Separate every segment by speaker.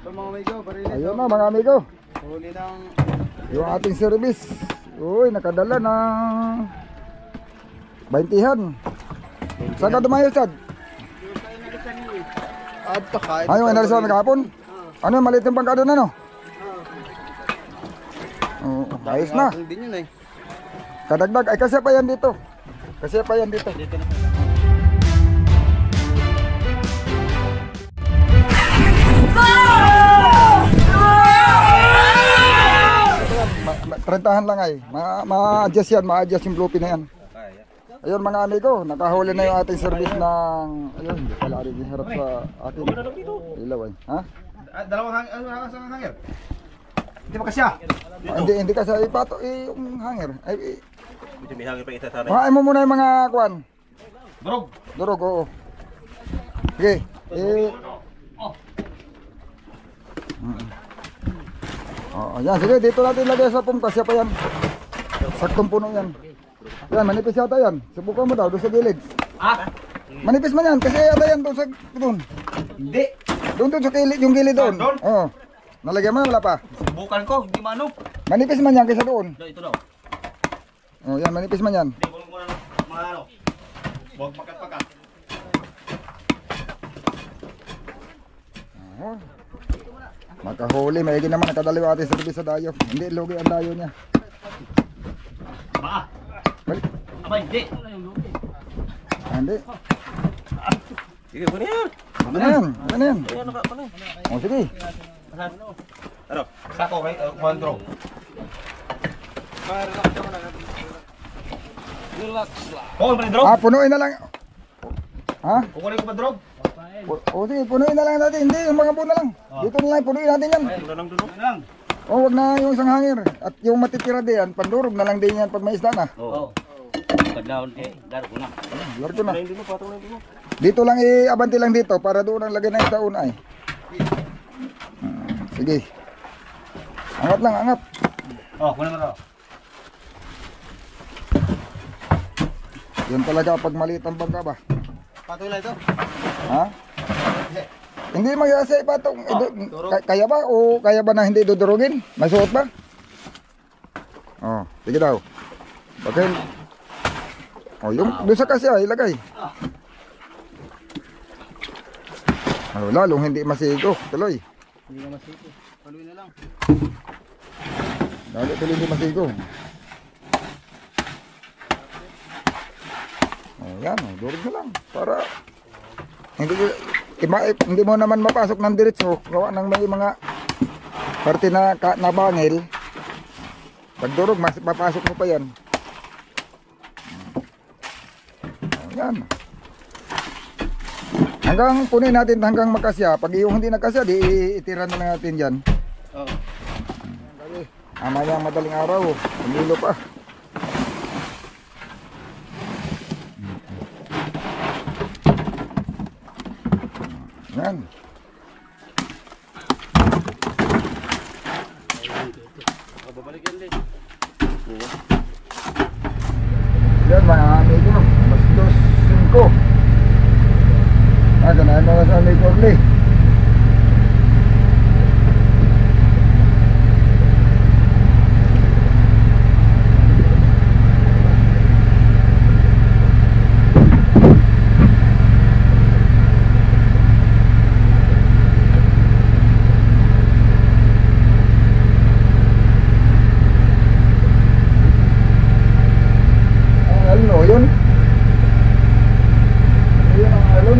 Speaker 1: Ayun na mga amigo.
Speaker 2: Huli ng...
Speaker 1: Yung ating service. Uy, nakadala ng 20-han. Saan ka dumayo, Chad? Ay, may nalisaw na kahapon? Ano yung maliit yung pangkado na, no? Oo, ayos na. Kadagdag, ay kasi pa yan dito. Kasi pa yan dito. Trentahan lang ay. Ma-adjust yan, ma-adjust yung bluepin na yan. Ayun mga amigo, nakahuli na yung ating service ng... Ayun, hindi pala rin harap sa ating ilaw ay. Ha?
Speaker 2: Dalawang hanger? Hindi ba kasya?
Speaker 1: Hindi kasi ipato yung hanger. Ay,
Speaker 2: may hanger pa isa sana.
Speaker 1: kuhain mo muna yung mga kuwan.
Speaker 2: Durog?
Speaker 1: Durog, oo. Sige. Yan, sige, dito natin lagay sa pump kasi pa yan. Saktong puno yan. Yan, manipis yata yan. Subukan mo daw, doon sa gilid. Manipis man yan, kasi yata yan doon sa... Doon.
Speaker 2: Hindi.
Speaker 1: Doon sa gilid, yung gilid doon.
Speaker 2: Doon?
Speaker 1: Oo. Nalagyan mo na wala pa.
Speaker 2: Subukan ko, hindi maano.
Speaker 1: Manipis man yan kaysa doon.
Speaker 2: Ito daw.
Speaker 1: Oh, yan, manipis man yan.
Speaker 2: Hindi, bulong ko na mga ano. Huwag pakat-pakat.
Speaker 1: Oh. Makahuli, maigi naman nakadaliw ating service sa dayo. Hindi, lugi ang dayo niya.
Speaker 2: Baka.
Speaker 1: Balik.
Speaker 2: Aba, hindi.
Speaker 1: Hindi.
Speaker 2: Sige, kunin yan.
Speaker 1: Ano yan? Ano yan?
Speaker 2: Ayan, nakakunin.
Speaker 1: O, sige.
Speaker 2: Ano? Sako kay Juandro. Relax lang. Oh, pa drop.
Speaker 1: Punuin na lang. Ha?
Speaker 2: Kukunin ko pa drop.
Speaker 1: O, sige, punuin na lang natin. Hindi, yung mga puno lang. Dito na lang, punuin natin yan.
Speaker 2: Ay, lang drop lang.
Speaker 1: O, wag na yung isang hangir. At yung matitira diyan, pandurog na lang din yan pag may isda na.
Speaker 2: Oo. Kadlawon kay Darko na.
Speaker 1: Largo na.
Speaker 2: Hindi mo patong na dito.
Speaker 1: Dito lang i-abante lang dito para doon ang lagay ng isda una ay. Sige. Angat lang, angat.
Speaker 2: Oh, kunin mo raw.
Speaker 1: Yan talaga pag maliit ang bangka ba.
Speaker 2: Patuloy ito.
Speaker 1: Ha? Hindi magyasa ipatong. Kaya ba o kaya ba na hindi dudurugin? May suot ba? Oh, sige daw. Bakit? Oh, yung doon sa kasya ilagay. Oh, lalong hindi masigo. Tuloy.
Speaker 2: Hindi na masiko. Paluin na lang.
Speaker 1: Lalo tuloy hindi masigo. Oh, yan. Oh, durog na lang. Para hindi mo naman mapasok ng diretso. Gawa ng may mga parte na nabangil. Pag durog, mapasok mo pa yan. Oh, yan. Hanggang punin natin hanggang makasya. Pag yung hindi nakasya, di itira na lang natin dyan.
Speaker 2: Oo.
Speaker 1: Mamaya madaling araw. Pumilo pa. Yan.
Speaker 2: Babalik yan din.
Speaker 1: Yan mga amigo. Mas 2.5. Ganahan mo sa amigo ulit. Yun. Ayun ang alon.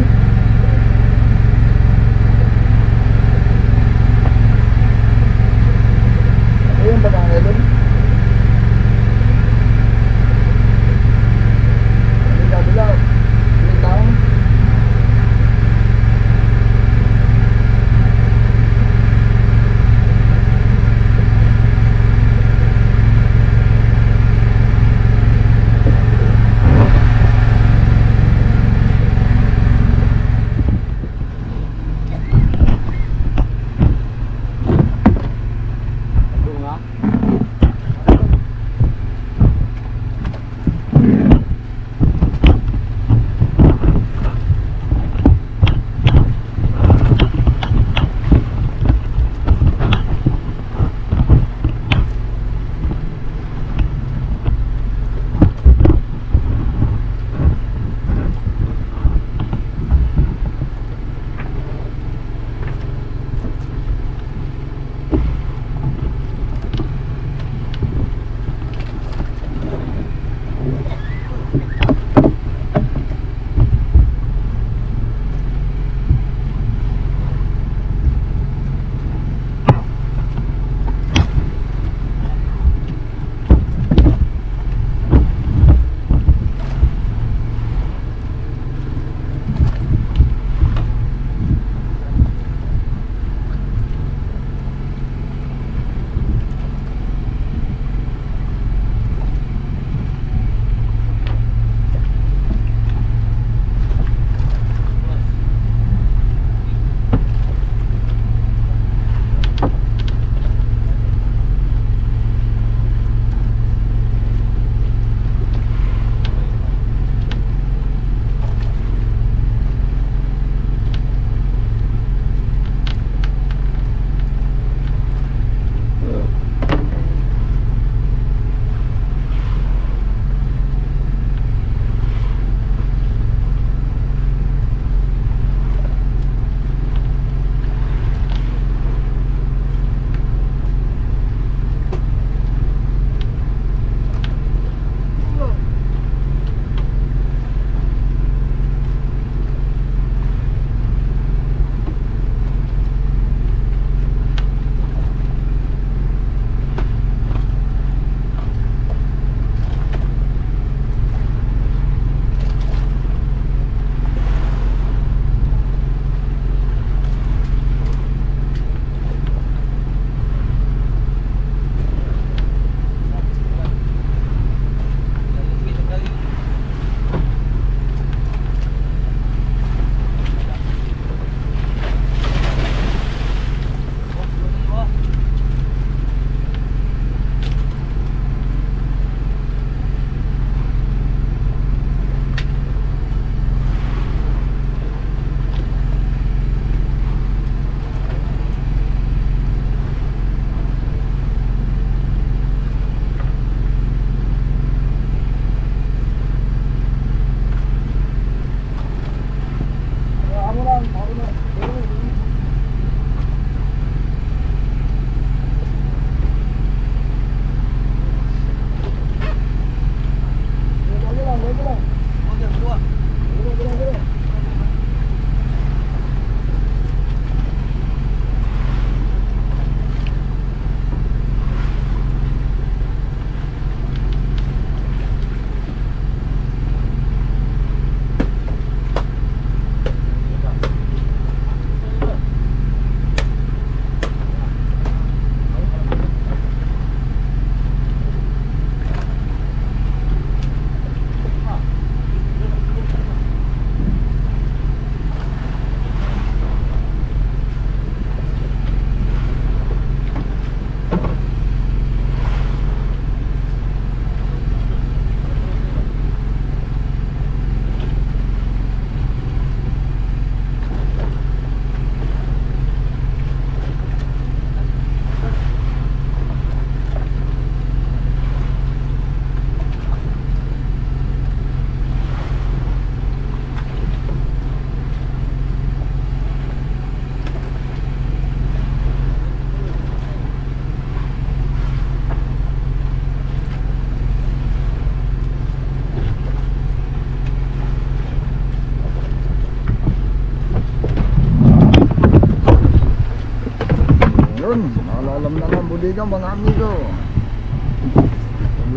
Speaker 1: buligan mga amigo.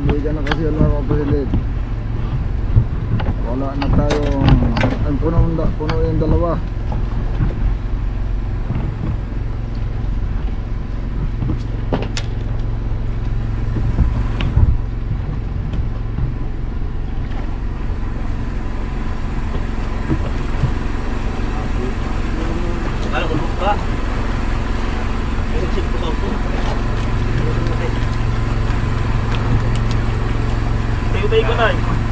Speaker 1: Buligan na kasi yun mga kapasilid. Wala na tayong ang puno yung dalawa.
Speaker 2: Ano ko ba? Check ko sa ako. Tayo ko tayo.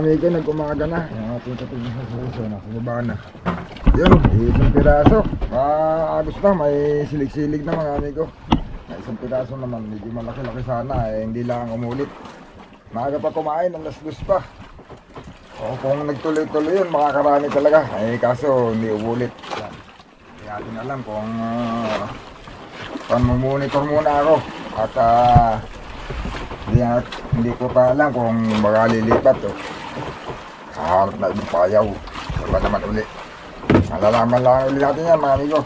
Speaker 1: amigo, nag-umaga na. Yung ating katingin sa suso na, bumaba na. Yun, isang piraso. Agos na, may silig-silig na mga amigo. May isang piraso naman, medyo malaki-laki sana, hindi lang umulit. Maaga pa kumain, alas 2 pa. O kung nagtuloy-tuloy yun, makakarami talaga. Eh kaso hindi ubulit. Yan. Kaya natin alam kung monitor muna ako. At hindi ko pa alam kung baka lilipat. Oh. Kaharap na ibang payaw. Wala naman uli. Malalaman lang ulit natin yan mga amigo.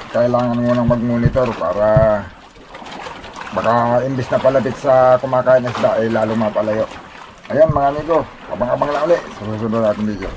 Speaker 1: Kailangan munang mag-monitor para baka imbis na palapit sa kumakain ng isda, lalo mapalayo. Ayan mga amigo, abang-abang lang ulit sa susunod natin video.